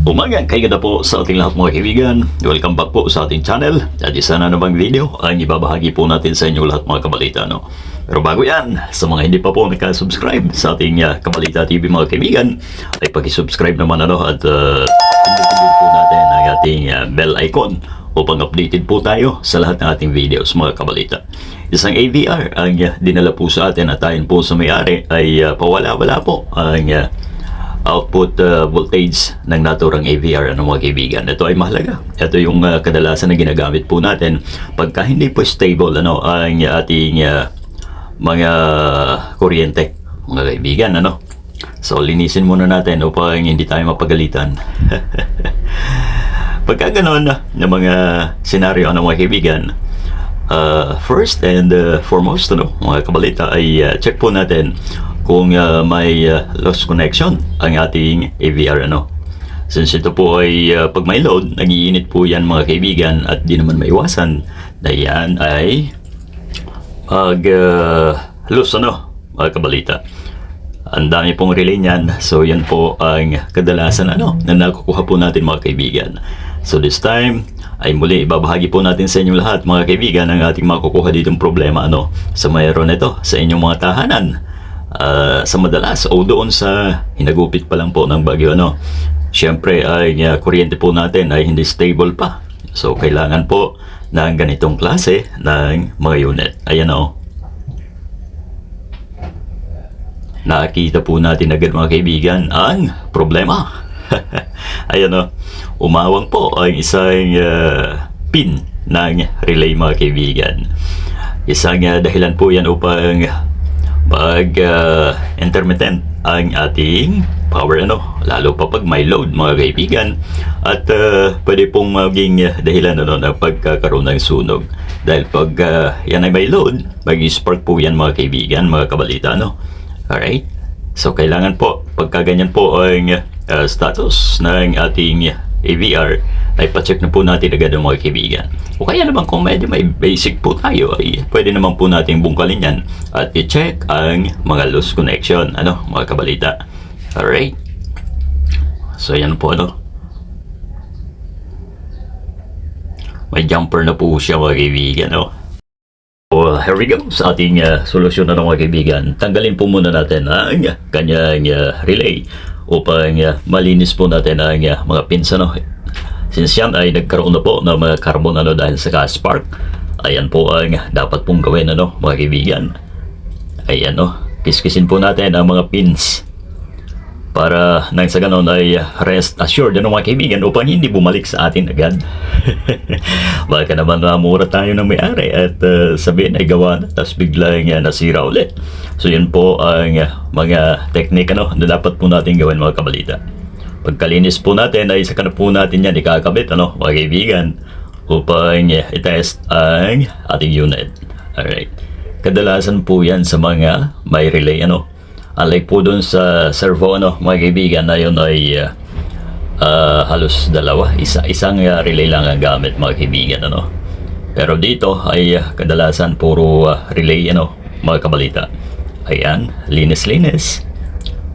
Umaga, kayo na po sa ating lahat mga kaibigan. Welcome back po sa ating channel. At isa na namang video ang ibabahagi po natin sa inyo lahat mga kabalita. No? Pero bago yan, sa mga hindi pa po nakasubscribe sa ating Kabalita TV mga kaibigan, ay pag-subscribe naman at pindutin po natin ang ating bell icon upang updated po tayo sa lahat ng ating videos mga kabalita. Isang AVR ang dinala po sa atin at ayon po sa may-ari ay pawala-wala po ang output voltage ng naturang AVR mga kaibigan. Ito ay mahalaga. Ito yung kadalasan na ginagamit po natin pagka hindi po stable ang ating mga kuryente mga kaibigan. So linisin muna natin upang hindi tayo mapagalitan. Pagka ganon na mga senaryo mga kaibigan, first and foremost mga kabalita ay check po natin kung may lost connection ang ating AVR Since ito po ay pag may load, nag-iinit po yan mga kaibigan at di naman maiwasan na yan ay lose mga kabalita. Ang dami pong relay niyan, so yan po ang kadalasan na nakukuha po natin mga kaibigan. So this time ay muli ibabahagi po natin sa inyo lahat mga kaibigan ang ating makukuha ditong problema sa mayroon ito sa inyong mga tahanan. Sa madalas o doon sa hinagupit pa lang po ng bagyo syempre ay kuryente po natin ay hindi stable pa, so kailangan po ng ganitong klase ng mga unit. Ayan nakita po natin agad mga kaibigan ang problema. Ayan umawang po ang isang pin ng relay mga kaibigan. Isang dahilan po yan upang intermittent ang ating power lalo pa pag may load mga kaibigan, at pwede pong maging dahilan ng pagkakaroon ng sunog dahil pag yan ay may load, mag-spark po yan mga kaibigan, mga kabalita alright, so kailangan po pagka ganyan po ang status ng ating AVR ay pacheck na po natin agad mga kaibigan. O kaya naman kung medyo may basic po tayo ay pwede naman po natin bungkalin yan at i-check ang mga loose connection mga kabalita. Alright, so yan po may jumper na po siya mga kaibigan So here we go sa ating solusyon mga kaibigan. Tanggalin po muna natin ang kanyang relay upang malinis po natin ang mga pins since yan ay nagkaroon na po ng mga carbon dahil sa spark. Ayan po ang dapat pong gawin mga kaibigan. Ayan kiskisin po natin ang mga pins para nang sa ganon ay rest assured mga kaibigan upang hindi bumalik sa atin agad. Baka naman mura tayo ng may-ari at sabihin ay gawa na tapos biglang nasira ulit. So yun po ang mga technique na dapat po natin gawin mga kabalita. Pagkalinis po natin ay saka na po natin yan ikakabit mga kaibigan upang i-test ang ating unit. Alright, kadalasan po yan sa mga may relay unlike po dun sa servo mga kaibigan na yun ay halos dalawa, isang relay lang ang gamit mga kaibigan pero dito ay kadalasan puro relay mga kabalita. Ayan, linis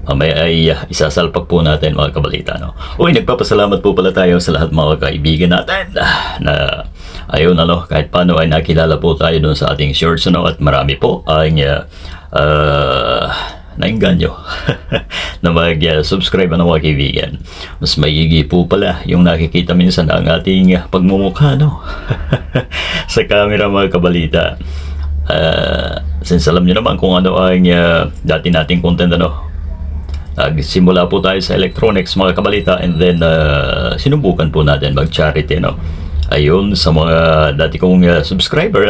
mamaya ay isasalpak po natin mga kabalita Uy, nagpapasalamat po pala tayo sa lahat mga kaibigan natin na ayun kahit paano ay nakilala po tayo dun sa ating shorts at marami po ang nainganyo na mag-subscribe mga kaibigan. Mas maigi po pala yung nakikita minsan ang ating pagmumukha sa camera mga kabalita. Since alam nyo naman kung ano ang dati nating content nagsimula po tayo sa electronics mga kabalita and then sinubukan po natin mag-charity ayun sa mga dati kong subscriber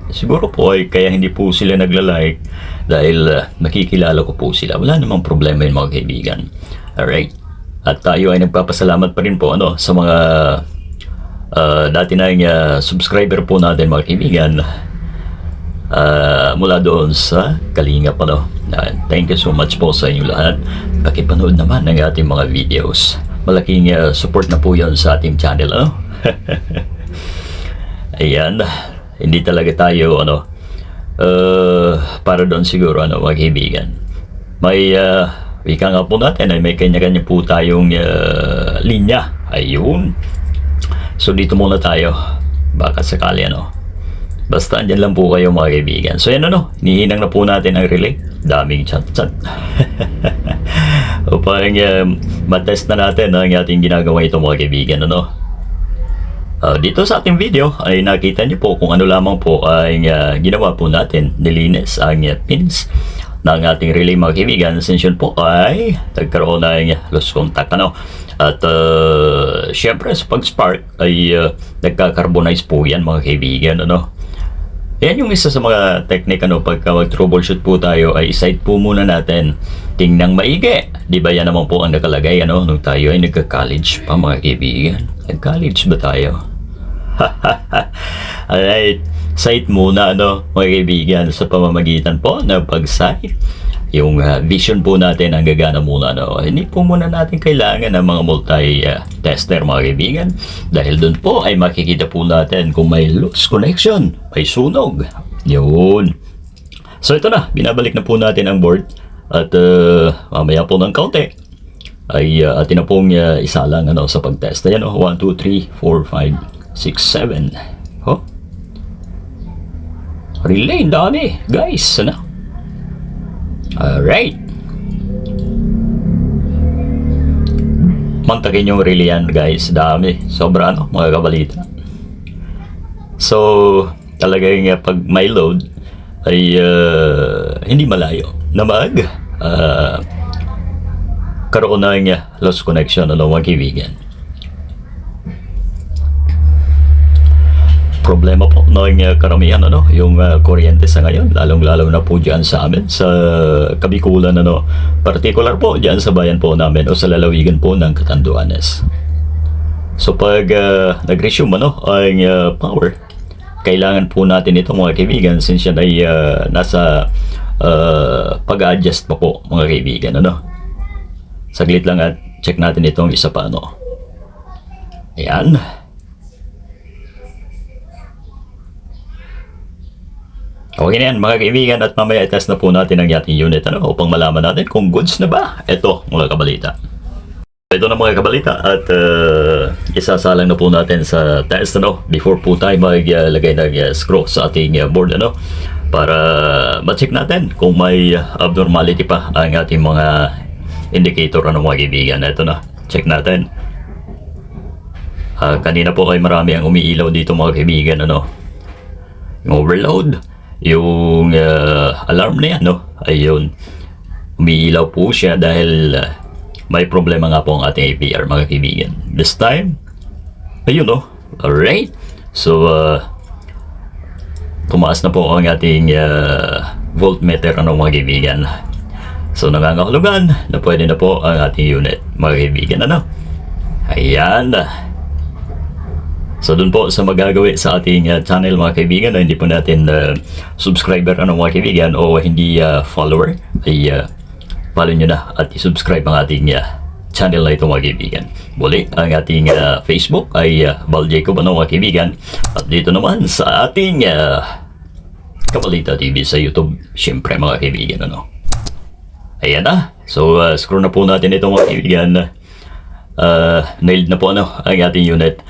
siguro po ay kaya hindi po sila nagla-like dahil nakikilala ko po sila. Wala namang problema yun mga kaibigan. Alright, at tayo ay nagpapasalamat pa rin po sa mga dati na subscriber po natin mga kaibigan mula doon sa Kalinga thank you so much po sa inyo lahat. Pakipanood naman ng ating mga videos. Malaking support na po yun sa ating channel ayan, hindi talaga tayo para doon siguro mga kaibigan. May wika nga po natin ay may kanya-kanya po tayong linya. Ayun. So dito muna tayo. Baka sakali ano. Basta andyan lang po kayo mga kaibigan. So yan ano, nihinang na po natin ang relay. Daming chat-chat. Upang matest na natin ang ating ginagawa ito mga kaibigan. Ano? Dito sa ating video ay nakita niyo po kung ano lamang po ay ginawa po natin. Nilinis ang pins ng ating relay mga kaibigan. Since yun po ay nagkaroon ng lost contact. Ano? At syempre sa pag-spark ay nagka-carbonize po yan mga kaibigan. Ano? Yan yung isa sa mga technique ano, pagka mag-troubleshoot po tayo ay site po muna natin tingnang maigi. Di ba yan naman po ang nakalagay ano, nung tayo ay nagka-college pa mga kaibigan. Nag-college ba tayo? Alright, site muna ano, mga kaibigan, sa pamamagitan po ng pag-site. Yung vision po natin ang gagana muna. No? Hindi po muna natin kailangan ng mga multi-tester mga kaibigan. Dahil doon po ay makikita po natin kung may loose connection, may sunog. Yun. So ito na, binabalik na po natin ang board. At mamaya po ng kaunti ay atin na pong isa lang ano, sa pag-test. Ayan o, 1, 2, 3, 4, 5, 6, 7. Oh. Relay, dami. Guys, ano? Alright. Mantakin yung relay yan guys. Dami. Sobra ano mga kabalita. So talagang pag may load ay hindi malayo na karoon ng lost connection ano mga kaibigan. Problema po ng karamihan ano, yung kuryente sa ngayon, lalong-lalo na po diyan sa amin sa Kabikulan ano, particular po diyan sa bayan po namin o sa lalawigan po ng Catanduanes. So pag nag-resume ano ang power, kailangan po natin ito mga kaibigan since yan ay nasa pag-adjust pa po mga kaibigan ano. Saglit lang at check natin itong isa pa ano. Ayan. Okay na yan mga kaibigan at mamaya i-test na po natin ang ating unit ano, upang malaman natin kung goods na ba ito mga kabalita. Ito na mga kabalita at isasalang na po natin sa test ano, before po tayo maglagay ng screw sa ating board ano, para ma-check natin kung may abnormality pa ang ating mga indicator ano mga kaibigan. Ito na, check natin. Kanina po ay marami ang umiilaw dito mga kaibigan ano, yung overload. Yung alarm na yan, no? Ayun. Umiilaw po siya dahil may problema nga po ang ating APR, mga kaibigan. This time, ayun, no? Alright. So, tumaas na po ang ating voltmeter, ano, mga kaibigan. So, nangangahulugan na pwede na po ang ating unit, mga kaibigan, ano? Ayan. So dun po sa magagawi sa ating channel mga kaibigan na hindi po natin subscriber ano mga kaibigan o hindi follower ay follow nyo na at i-subscribe ang ating channel na ito mga kaibigan. Muli ang ating Facebook ay Val Jacob ano mga kaibigan at dito naman sa ating Kabalita TV sa YouTube syempre mga kaibigan ano. Ayan na. So screw na po natin ito mga kaibigan. Nailed na po ano ang ating unit.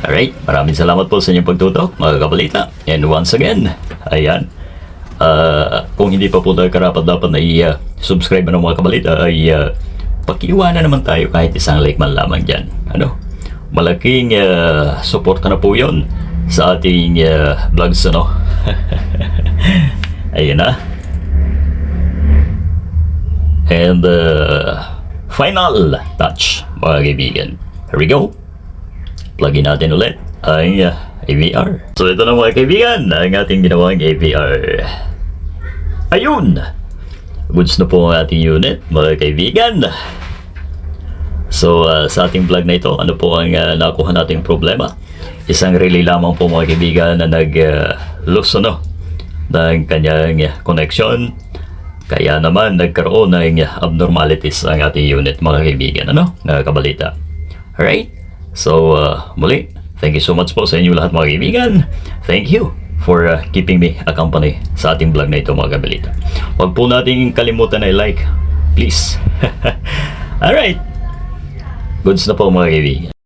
Alright, maraming salamat po sa inyong pagtutok mga kabalita. And once again, ayan, kung hindi pa po tayo karapat dapat na i-subscribe ng mga kabalita ay pakiiwanan naman tayo kahit isang like man lamang dyan. Ano? Malaking suporta na po yun sa ating vlogs ano. Ayan na. And final touch mga kaibigan. Here we go. Plugin natin ulit ang AVR. So ito na mga kaibigan ang ating ginawang AVR. Ayun! Goods na po ang ating unit mga kaibigan. So sa ating plug na ito, ano po ang nakuha nating problema? Isang relay lamang po mga kaibigan na nag-loose ano, ng kanyang connection. Kaya naman nagkaroon ng abnormalities ang ating unit mga kaibigan ano, na kabalita. Alright? So, muli, thank you so much po sa inyo lahat mga kaibigan. Thank you for keeping me accompany sa ating vlog na ito mga kabalita. Huwag po nating kalimutan na i-like, please. Alright. Goods na po mga kaibigan.